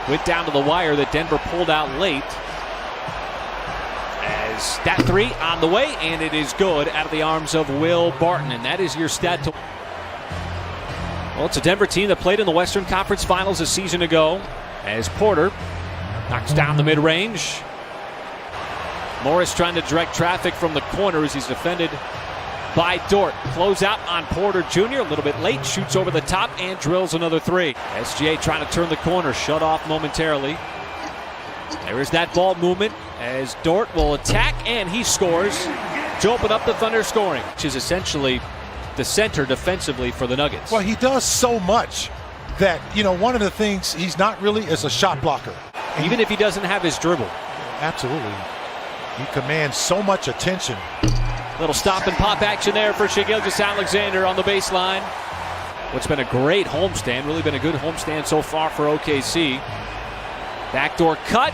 Went down to the wire that Denver pulled out late. As that three on the way, and it is good out of the arms of Will Barton. And that is your stat. Well, it's a Denver team that played in the Western Conference Finals a season ago. As Porter knocks down the mid-range. Morris trying to direct traffic from the corner as he's defended by Dort. Close out on Porter Jr. a little bit late. Shoots over the top and drills another three. SGA trying to turn the corner. Shut off momentarily. There is that ball movement as Dort will attack and he scores to open up the Thunder scoring, which is essentially the center defensively for the Nuggets. Well, he does so much that, one of the things he's not really is a shot blocker. Even if he doesn't have his dribble. Absolutely. He commands so much attention. Little stop and pop action there for Shai Gilgeous-Alexander on the baseline. What's been a great homestand, really been a good homestand so far for OKC. Backdoor cut,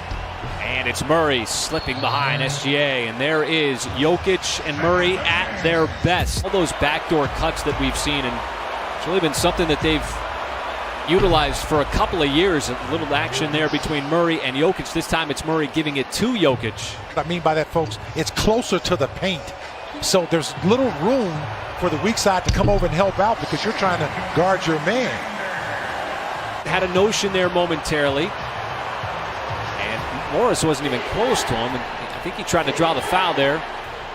and it's Murray slipping behind SGA, and there is Jokic and Murray at their best. All those backdoor cuts that we've seen, and it's really been something that they've utilized for a couple of years. A little action there between Murray and Jokic. This time it's Murray giving it to Jokic. What I mean by that, folks, it's closer to the paint. So there's little room for the weak side to come over and help out because you're trying to guard your man. Had a notion there momentarily. And Morris wasn't even close to him. And I think he tried to draw the foul there.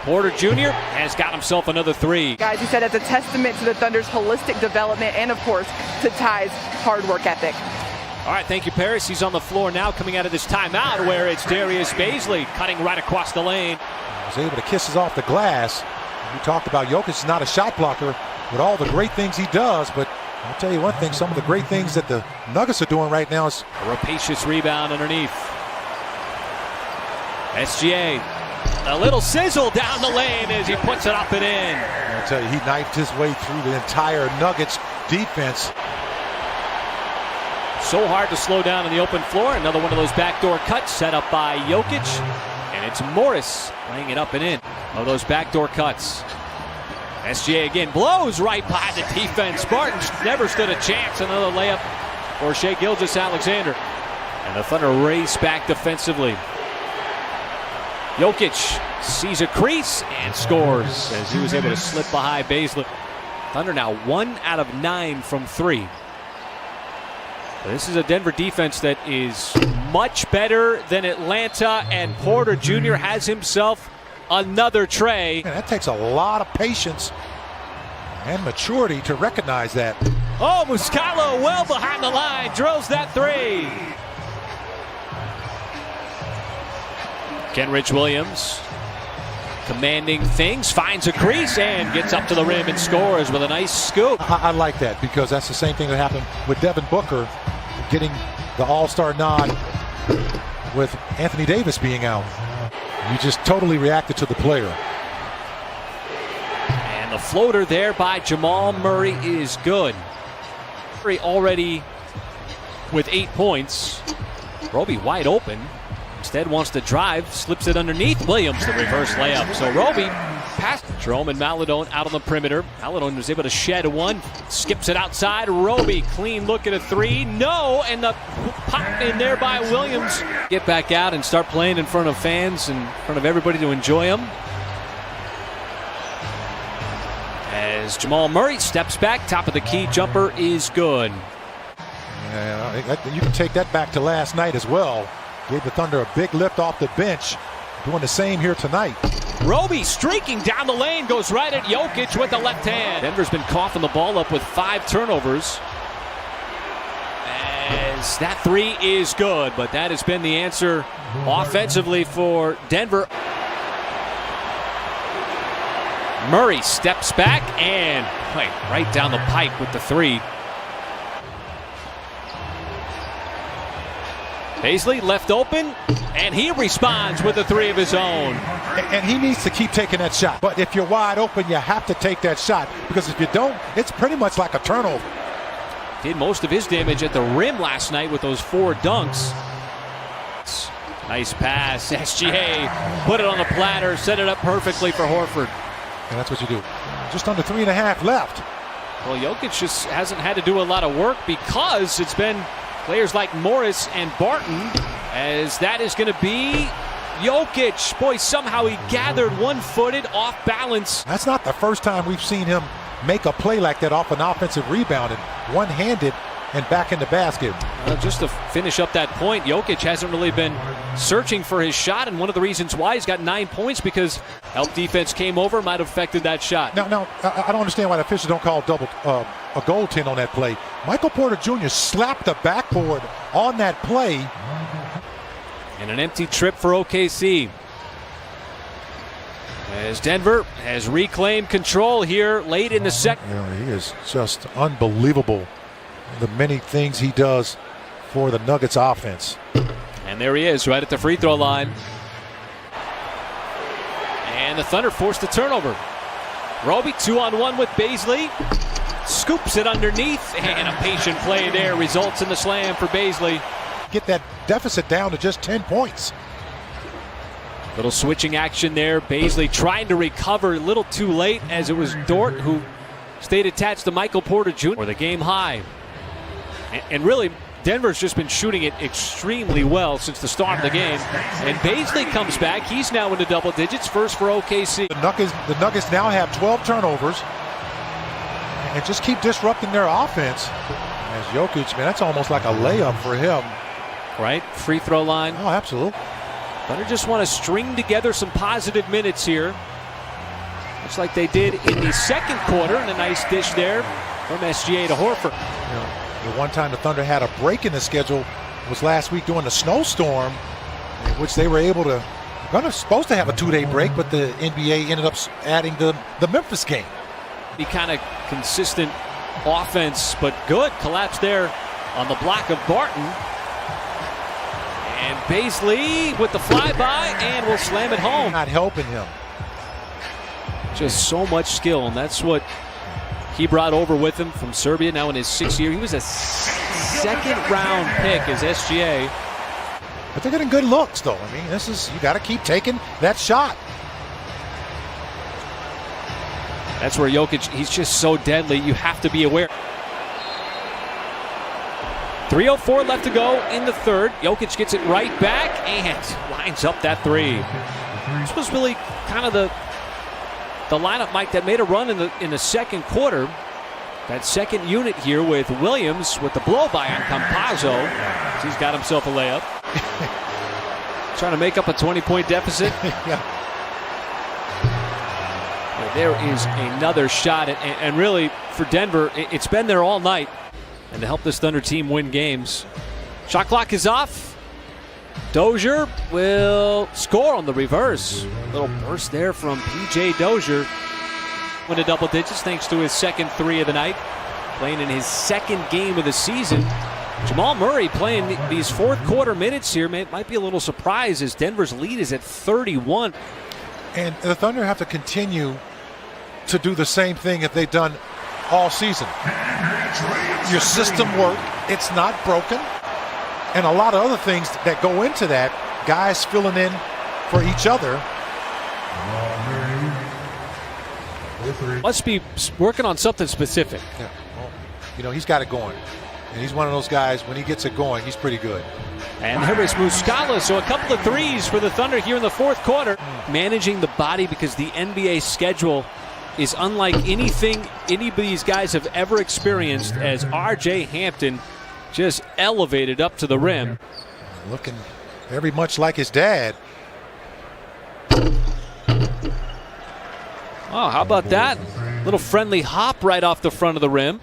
Porter Jr. has got himself another three. Guys, he said it's a testament to the Thunder's holistic development and, of course, to Ty's hard work ethic. All right, thank you, Paris. He's on the floor now coming out of this timeout where it's Darius Bazley cutting right across the lane. He was able to kiss us off the glass. We talked about Jokic is not a shot blocker with all the great things he does, but I'll tell you one thing, some of the great things that the Nuggets are doing right now is a rapacious rebound underneath. SGA, a little sizzle down the lane as he puts it up and in. I'll tell you, he knifed his way through the entire Nuggets defense. So hard to slow down on the open floor. Another one of those backdoor cuts set up by Jokic. And it's Morris laying it up and in. Of those backdoor cuts. SGA again blows right by the defense. Barton never stood a chance. Another layup for Shai Gilgeous-Alexander. And the Thunder race back defensively. Jokic sees a crease and scores as he was able to slip behind Bazley. Thunder now 1 out of 9 from 3. This is a Denver defense that is much better than Atlanta, and Porter Jr. has himself another tray. Man, that takes a lot of patience and maturity to recognize that. Oh, Muscala well behind the line, drills that three. Kenrich Williams commanding things, finds a crease and gets up to the rim and scores with a nice scoop. I like that because that's the same thing that happened with Devin Booker getting the all-star nod with Anthony Davis being out. You just totally reacted to the player. And the floater there by Jamal Murray is good. Murray already with 8 points. Roby wide open. Instead wants to drive, slips it underneath Williams, the reverse layup. So Roby past Jerome and Maledon out on the perimeter. Maledon was able to shed one, skips it outside. Roby, clean look at a three. No, and the pop in there by Williams. Get back out and start playing in front of fans and in front of everybody to enjoy them. As Jamal Murray steps back, top of the key jumper is good. Yeah, you can take that back to last night as well. Gave the Thunder a big lift off the bench. Doing the same here tonight. Roby streaking down the lane, goes right at Jokic with the left hand. Denver's been coughing the ball up with 5 turnovers. As that three is good, but that has been the answer offensively for Denver. Murray steps back and right down the pipe with the three. Bazley left open, and he responds with a three of his own. And he needs to keep taking that shot. But if you're wide open, you have to take that shot. Because if you don't, it's pretty much like a turnover. Did most of his damage at the rim last night with those 4 dunks. Nice pass. SGA put it on the platter, set it up perfectly for Horford. And that's what you do. Just under 3.5 left. Well, Jokic just hasn't had to do a lot of work because it's been Players like Morris and Barton, as that is going to be Jokic. Boy, somehow he gathered one-footed, off balance. That's not the first time we've seen him make a play like that off an offensive rebound, and one-handed and back in the basket. Just to finish up that point, Jokic hasn't really been searching for his shot, and one of the reasons why he's got 9 points because help defense came over, might have affected that shot. Now, I don't understand why the officials don't call a goaltend on that play. Michael Porter Jr. slapped the backboard on that play. And an empty trip for OKC. As Denver has reclaimed control here late in the second. You know, he is just unbelievable, the many things he does for the Nuggets offense. And there he is, right at the free throw line. And the Thunder forced the turnover. Roby 2-on-1 with Bazley. Scoops it underneath, and a patient play there results in the slam for Bazley. Get that deficit down to just 10 points. Little switching action there. Bazley trying to recover a little too late, as it was Dort who stayed attached to Michael Porter Jr. for the game high. And really, Denver's just been shooting it extremely well since the start of the game. And Bazley comes back. He's now into double digits, first for OKC. The Nuggets now have 12 turnovers and just keep disrupting their offense. As Jokic, man, that's almost like a layup for him. Right? Free throw line. Oh, absolutely. Thunder just want to string together some positive minutes here. Looks like they did in the second quarter, and a nice dish there from SGA to Horford. You know, the one time the Thunder had a break in the schedule was last week during the snowstorm, in which they were able to, supposed to have a 2-day break, but the NBA ended up adding the Memphis game. Be kind of consistent offense, but good collapse there on the block of Barton. And Bazley with the flyby, and will slam it home. Not helping him. Just so much skill, and that's what he brought over with him from Serbia now in his 6th year. He was a second-round pick as SGA. But they're getting good looks, though. I mean, you got to keep taking that shot. That's where Jokic, he's just so deadly. You have to be aware. 3:04 left to go in the third. Jokic gets it right back and lines up that three. This was really kind of the lineup, Mike, that made a run in the second quarter. That second unit here with Williams with the blow-by on Campazzo. He's got himself a layup. Trying to make up a 20-point deficit. Yeah. There is another shot, and really for Denver, it's been there all night, and to help this Thunder team win games. Shot clock is off. Dozier will score on the reverse. Little burst there from P.J. Dozier. Went to double digits thanks to his second three of the night. Playing in his second game of the season. Jamal Murray playing these fourth quarter minutes here might be a little surprised as Denver's lead is at 31. And the Thunder have to continue to do the same thing that they've done all season. Your system work, it's not broken. And a lot of other things that go into that, guys filling in for each other. Must be working on something specific. Yeah. Well, you know, he's got it going. And he's one of those guys, when he gets it going, he's pretty good. And there is Muscala, so a couple of threes for the Thunder here in the fourth quarter. Managing the body because the NBA schedule is unlike anything any of these guys have ever experienced, as R.J. Hampton just elevated up to the rim. Looking very much like his dad. Oh, how about that? Little friendly hop right off the front of the rim.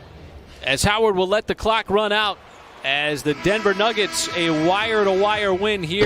As Howard will let the clock run out as the Denver Nuggets a wire-to-wire win here.